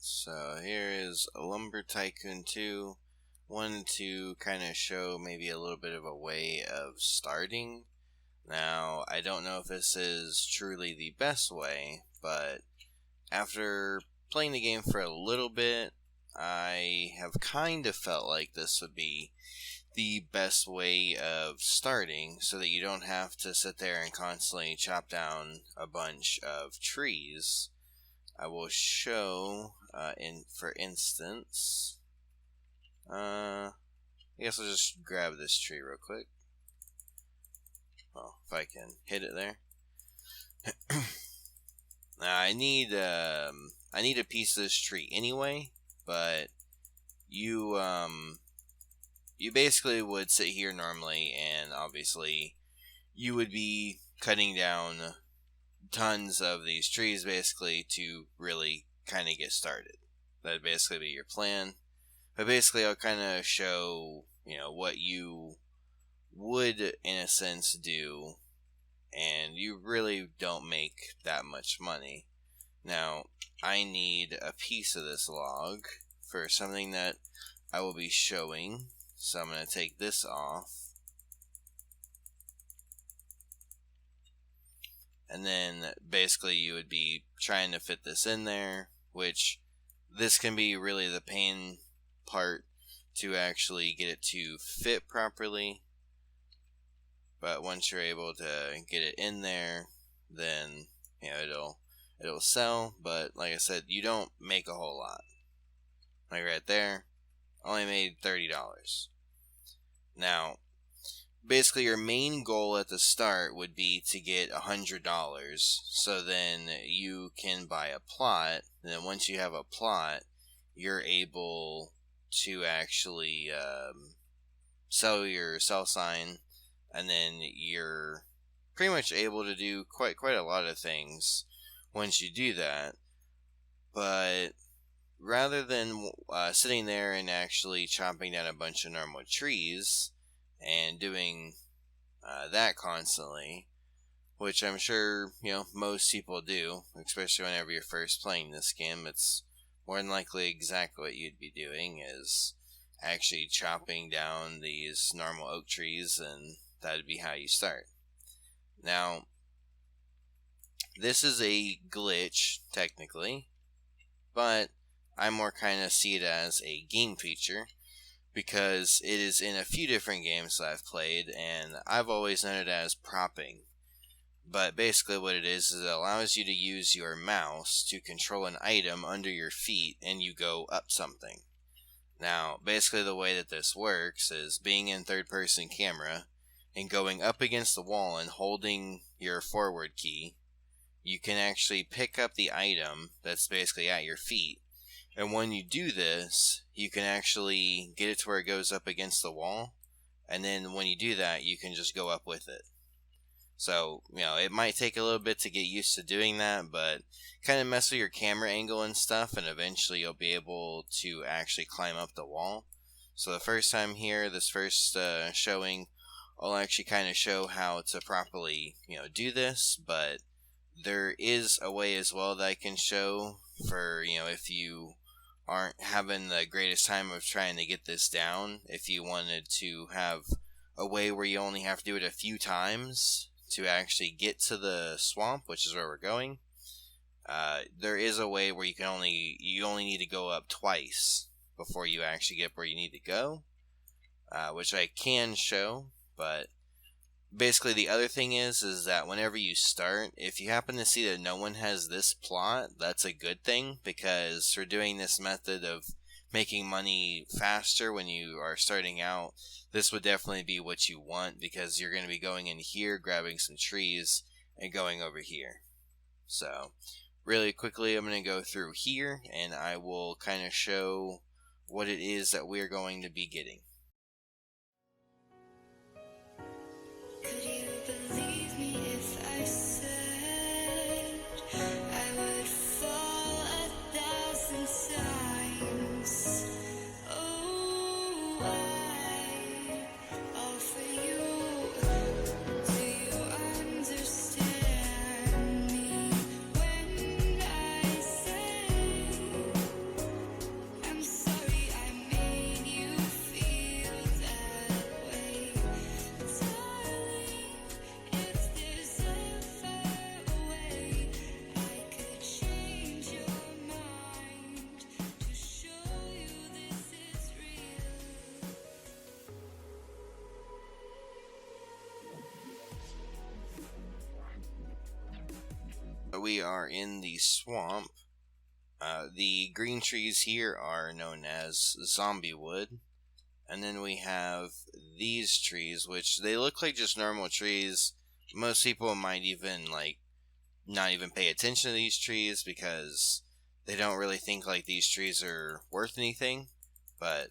So here is a Lumber Tycoon 2. Wanted to kind of show maybe a little bit of a way of starting. Now, I don't know if this is truly the best way, but after playing the game for a little bit, I have kind of felt like this would be the best way of starting so that you don't have to sit there and constantly chop down a bunch of trees. I will show, for instance, I guess I'll just grab this tree real quick. Well, if I can hit it there. Now I need a piece of this tree anyway, but you basically would sit here normally, and obviously you would be cutting down tons of these trees basically to really kind of get started. That'd basically be your plan. But basically I'll kind of show, what you would in a sense do, and you really don't make that much money. Now, I need a piece of this log for something that I will be showing. So I'm going to take this off. And then basically you would be trying to fit this in there, which this can be really the pain part to actually get it to fit properly. But once you're able to get it in there, then it'll sell. But like I said, you don't make a whole lot. Like right there, only made $30. Now, basically your main goal at the start would be to get $100, so then you can buy a plot. And then once you have a plot, you're able to actually sell your sell sign, and then you're pretty much able to do quite a lot of things once you do that. But rather than sitting there and actually chopping down a bunch of normal trees and doing that constantly, which I'm sure most people do, especially whenever you're first playing this game, it's more than likely exactly what you'd be doing is actually chopping down these normal oak trees, and that'd be how you start. Now, this is a glitch technically, but I more kind of see it as a game feature, because it is in a few different games that I've played, and I've always known it as propping. But basically what it is it allows you to use your mouse to control an item under your feet and you go up something. Now, basically the way that this works is being in third-person camera and going up against the wall and holding your forward key, you can actually pick up the item that's basically at your feet. And when you do this, you can actually get it to where it goes up against the wall. And then when you do that, you can just go up with it. So, it might take a little bit to get used to doing that, but kind of mess with your camera angle and stuff, and eventually you'll be able to actually climb up the wall. So the first time here, this first showing, I'll actually kind of show how to properly, do this, but there is a way as well that I can show for, if you aren't having the greatest time of trying to get this down, if you wanted to have a way where you only have to do it a few times to actually get to the swamp, which is where we're going. There is a way where you only need to go up twice before you actually get where you need to go, which I can show. But basically the other thing is that whenever you start, if you happen to see that no one has this plot, that's a good thing, because for doing this method of making money faster when you are starting out, this would definitely be what you want, because you're going to be going in here, grabbing some trees, and going over here. So, really quickly, I'm going to go through here, and I will kind of show what it is that we're going to be getting. Could you believe me if I said I would fall 1,000 times? Oh, I offer you. Do you understand me when I say we are in the swamp. The green trees here are known as zombie wood. And then we have these trees, which they look like just normal trees. Most people might even not even pay attention to these trees because they don't really think like these trees are worth anything. But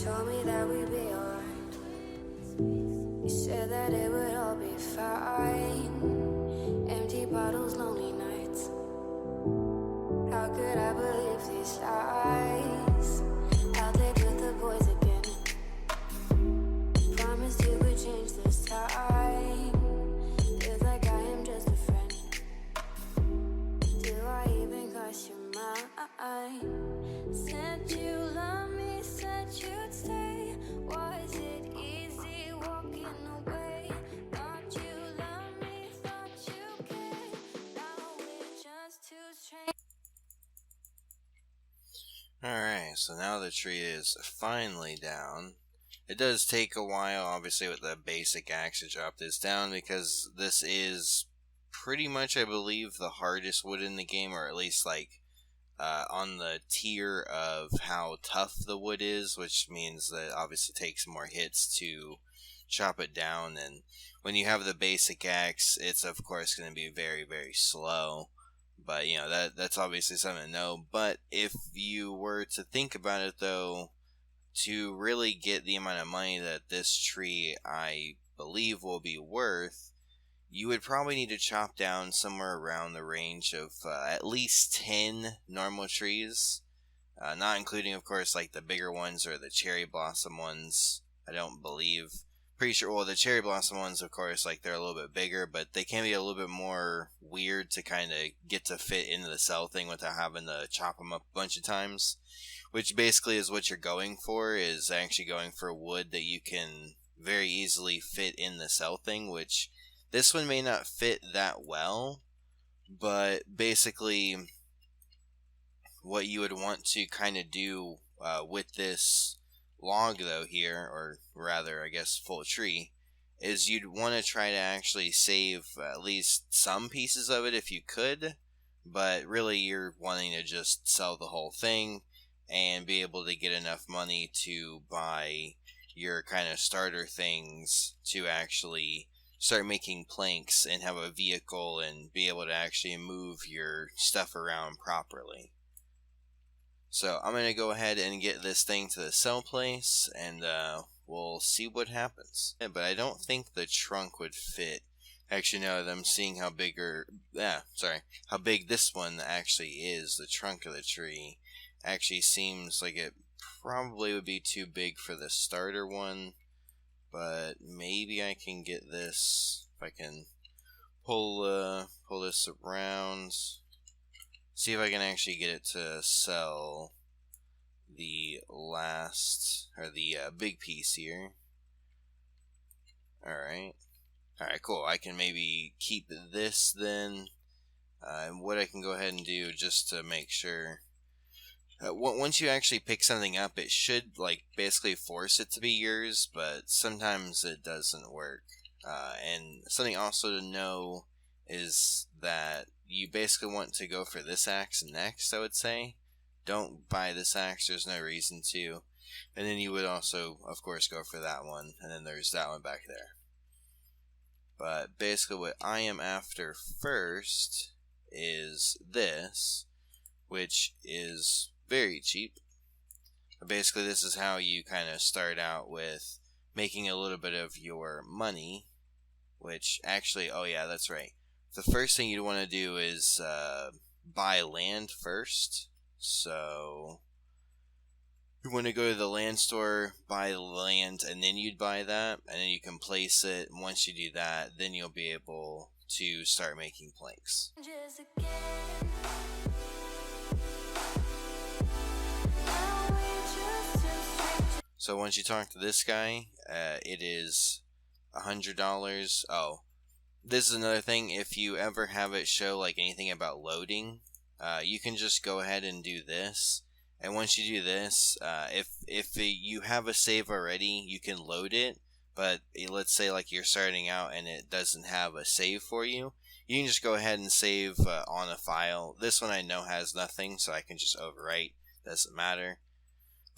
told me that we'd be alright. You said that it would all be fine. Empty bottles, lonely nights. How could I believe these lies? Out there with the boys again. Promised you would change this time. Feels like I am just a friend. Do I even cross your mind? Said you love me, said you'd stay. Was it easy walking away? Thought you loved me, thought you cared. Now we're just two strangers. alright, so now the tree is finally down. It does take a while, obviously, with the basic axe to drop this down because this is pretty much, I believe, the hardest wood in the game, or at least on the tier of how tough the wood is, which means that obviously takes more hits to chop it down. And when you have the basic axe, it's of course going to be very, very slow. But that's obviously something to know. But if you were to think about it, though, to really get the amount of money that this tree, I believe, will be worth, you would probably need to chop down somewhere around the range of at least 10 normal trees, not including, of course, like the bigger ones or the cherry blossom ones. I don't believe. Pretty sure, well, the cherry blossom ones, of course, like they're a little bit bigger, but they can be a little bit more weird to kind of get to fit into the cell thing without having to chop them up a bunch of times, which basically is what you're going for, is actually going for wood that you can very easily fit in the cell thing, which this one may not fit that well, but basically what you would want to kind of do with this log though here, or rather I guess full tree, is you'd want to try to actually save at least some pieces of it if you could, but really you're wanting to just sell the whole thing and be able to get enough money to buy your kind of starter things to actually start making planks and have a vehicle and be able to actually move your stuff around properly. So I'm going to go ahead and get this thing to the sell place, and we'll see what happens. Yeah, but I don't think the trunk would fit. Actually, no, I'm seeing how how big this one actually is. The trunk of the tree actually seems like it probably would be too big for the starter one, but maybe I can get this, if I can pull this around. See if I can actually get it to sell the big piece here. Alright, cool. I can maybe keep this then. And what I can go ahead and do just to make sure, once you actually pick something up, it should like basically force it to be yours, but sometimes it doesn't work. And something also to know is that you basically want to go for this axe next, I would say. Don't buy this axe, there's no reason to. And then you would also, of course, go for that one, and then there's that one back there. But basically what I am after first is this, which is very cheap. But basically this is how you kind of start out with making a little bit of your money, which actually, oh yeah, that's right. The first thing you'd want to do is buy land first. So you want to go to the land store, buy the land, and then you'd buy that, and then you can place it. And once you do that, then you'll be able to start making planks. So once you talk to this guy, it is $100. Oh, this is another thing. If you ever have it show like anything about loading, you can just go ahead and do this. And once you do this, if you have a save already, you can load it. But let's say like you're starting out and it doesn't have a save for you, you can just go ahead and save on a file. This one I know has nothing, so I can just overwrite. Doesn't matter.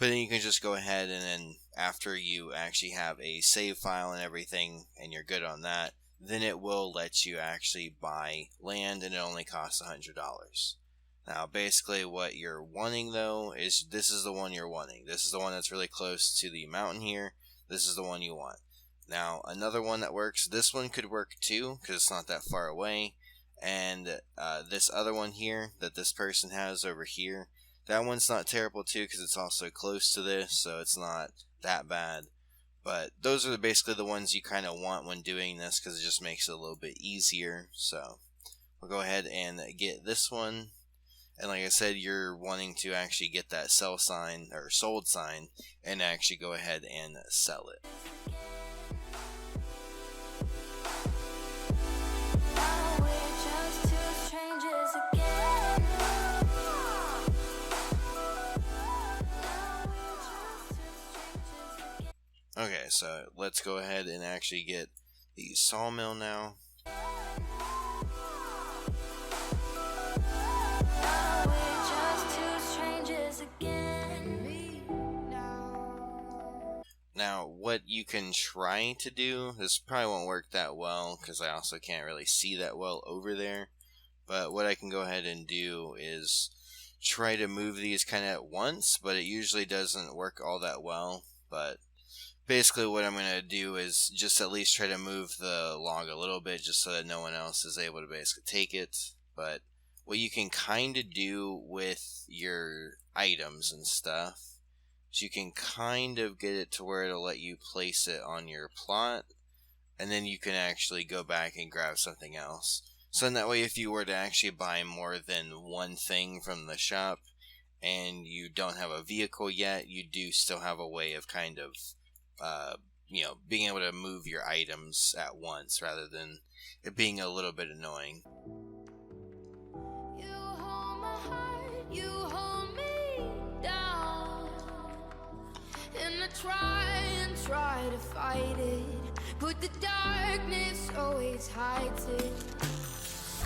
But then you can just go ahead and then after you actually have a save file and everything and you're good on that, then it will let you actually buy land, and it only costs $100. Now basically what you're wanting though is this is the one you're wanting. This is the one that's really close to the mountain here. This is the one you want. Now another one that works, this one could work too because it's not that far away. And this other one here that this person has over here, that one's not terrible too because it's also close to this, so it's not that bad. But those are basically the ones you kind of want when doing this because it just makes it a little bit easier. So we'll go ahead and get this one. And like I said, you're wanting to actually get that sell sign or sold sign and actually go ahead and sell it. Okay, so let's go ahead and actually get the sawmill now. Now, what you can try to do, this probably won't work that well because I also can't really see that well over there, but what I can go ahead and do is try to move these kind of at once, but it usually doesn't work all that well. But basically what I'm going to do is just at least try to move the log a little bit just so that no one else is able to basically take it. But what you can kind of do with your items and stuff is you can kind of get it to where it'll let you place it on your plot, and then you can actually go back and grab something else. So in that way, if you were to actually buy more than one thing from the shop and you don't have a vehicle yet, you do still have a way of kind of being able to move your items at once rather than it being a little bit annoying. You hold my heart, you hold me down. try to fight it, but the darkness always hides it.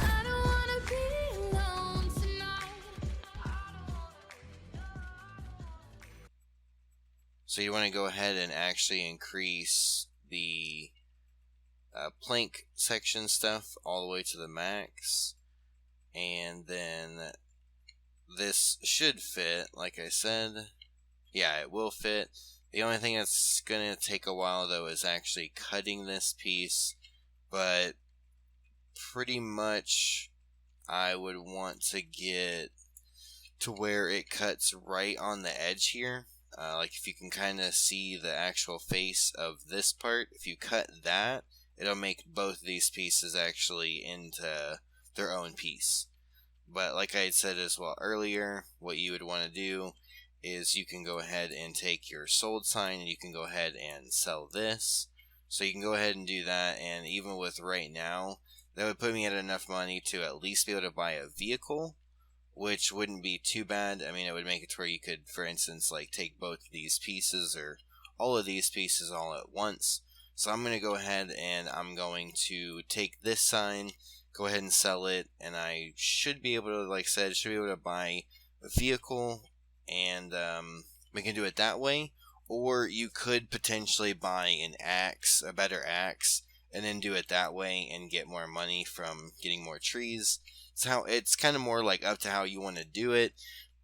I don't wanna be alone tonight. So you want to go ahead and actually increase the plank section stuff all the way to the max, and then this should fit. Like I said, yeah, it will fit. The only thing that's going to take a while though is actually cutting this piece, but pretty much I would want to get to where it cuts right on the edge here. Like if you can kind of see the actual face of this part, if you cut that, it'll make both of these pieces actually into their own piece. But like I had said as well earlier, what you would want to do is you can go ahead and take your sold sign and you can go ahead and sell this. So you can go ahead and do that, and even with right now, that would put me at enough money to at least be able to buy a vehicle, which wouldn't be too bad. I mean, it would make it to where you could, for instance, like take both of these pieces or all of these pieces all at once. So I'm going to go ahead and I'm going to take this sign, go ahead and sell it, and I should be able to, like I said, should be able to buy a vehicle, and we can do it that way. Or you could potentially buy an axe, a better axe, and then do it that way and get more money from getting more trees. So it's kind of more like up to how you want to do it,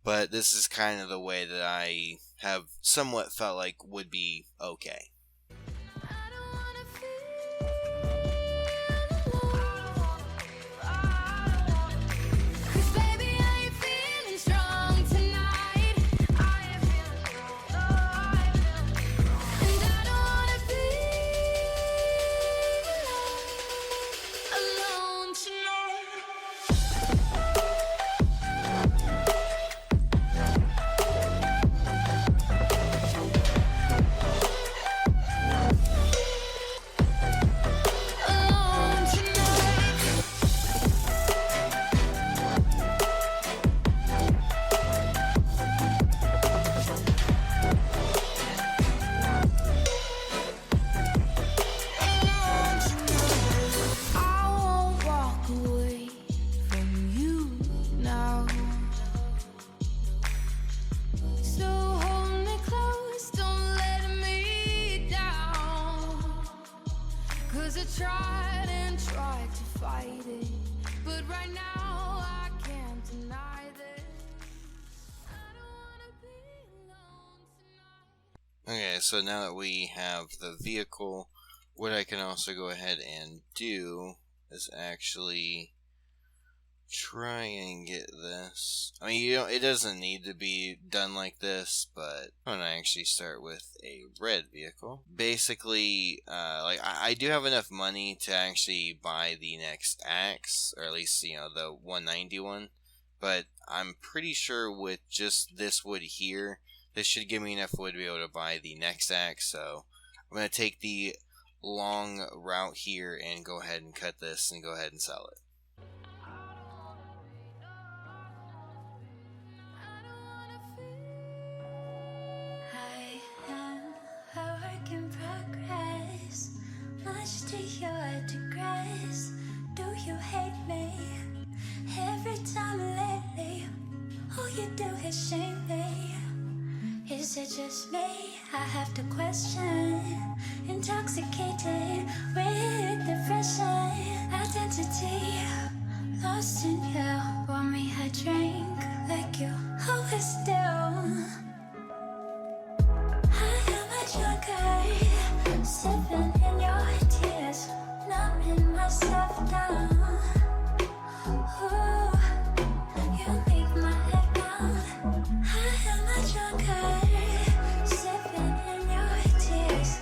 but this is kind of the way that I have somewhat felt like would be okay. Okay, so now that we have the vehicle, what I can also go ahead and do is actually try and get this. I mean, it doesn't need to be done like this, but I'm gonna actually start with a red vehicle. Basically, like I do have enough money to actually buy the next axe, or at least the 190 one. But I'm pretty sure with just this wood here, this should give me enough wood to be able to buy the next axe. So I'm gonna take the long route here and go ahead and cut this and go ahead and sell it. To your digress, do you hate me? Every time lately, all you do is shame me. Is it just me? I have to question. Intoxicated with depression, identity lost in you. Want me a drink like you always do. I am a drunkard, sipping in your tears, numbing myself down. Ooh, you make my head pound. I am a drunkard, sipping in your tears,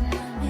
numbing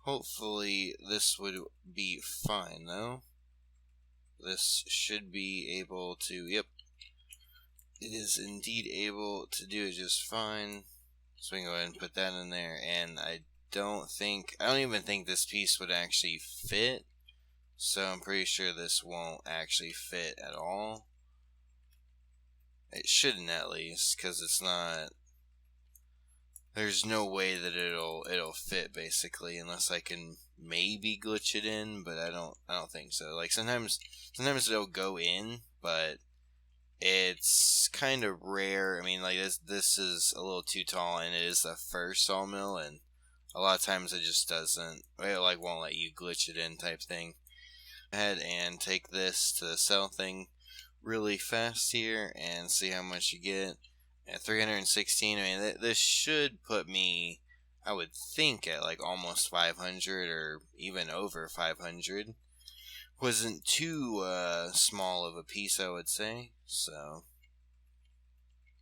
Hopefully this would be fine though. This should be able to, yep, it is indeed able to do it just fine. So we can go ahead and put that in there, and I don't even think this piece would actually fit. So I'm pretty sure this won't actually fit at all. It shouldn't, at least, because it's not. There's no way that it'll fit, basically, unless I can maybe glitch it in, but I don't think so. Like sometimes it'll go in, but it's kind of rare. I mean, like this is a little too tall, and it is the first sawmill, and a lot of times it just doesn't. It like won't let you glitch it in, type thing. Go ahead and take this to the sell thing really fast here, and see how much you get. At 316, I mean, this should put me, I would think, at like almost 500 or even over 500. Wasn't too small of a piece, I would say. So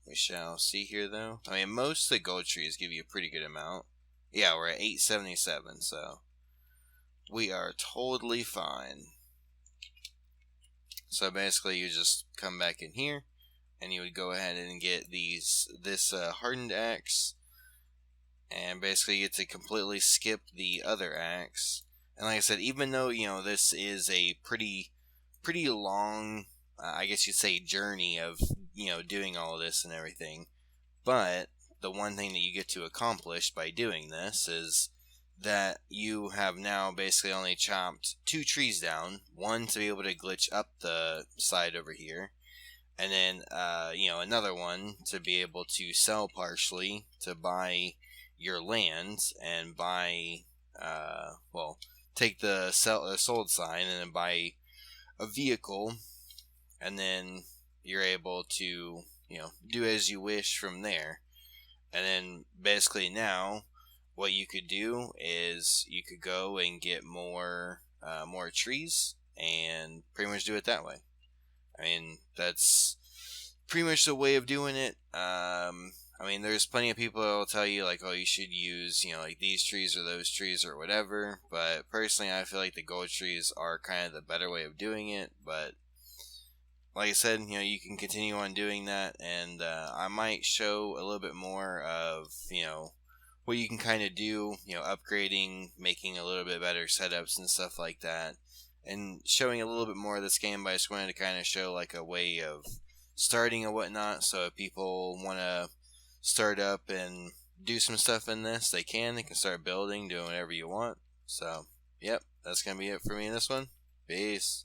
we shall see here, though. I mean, most of the gold trees give you a pretty good amount. Yeah, we're at 877, so we are totally fine. So basically, you just come back in here, and you would go ahead and get this hardened axe, and basically you get to completely skip the other axe. And like I said, even though this is a pretty long, I guess you'd say, journey of doing all of this and everything, but the one thing that you get to accomplish by doing this is that you have now basically only chopped 2 trees down, one to be able to glitch up the side over here, and then another one to be able to sell partially to buy your land and buy take the sold sign and then buy a vehicle, and then you're able to do as you wish from there. And then basically now what you could do is you could go and get more trees and pretty much do it that way. I mean, that's pretty much the way of doing it. I mean, there's plenty of people that will tell you, like, oh, you should use, like these trees or those trees or whatever. But personally, I feel like the gold trees are kind of the better way of doing it. But like I said, you can continue on doing that. And I might show a little bit more of, what you can kind of do, upgrading, making a little bit better setups and stuff like that. And showing a little bit more of this game, but I just wanted to kind of show like a way of starting and whatnot. So if people want to start up and do some stuff in this, they can start building, doing whatever you want. So yep, that's gonna be it for me in this one. Peace.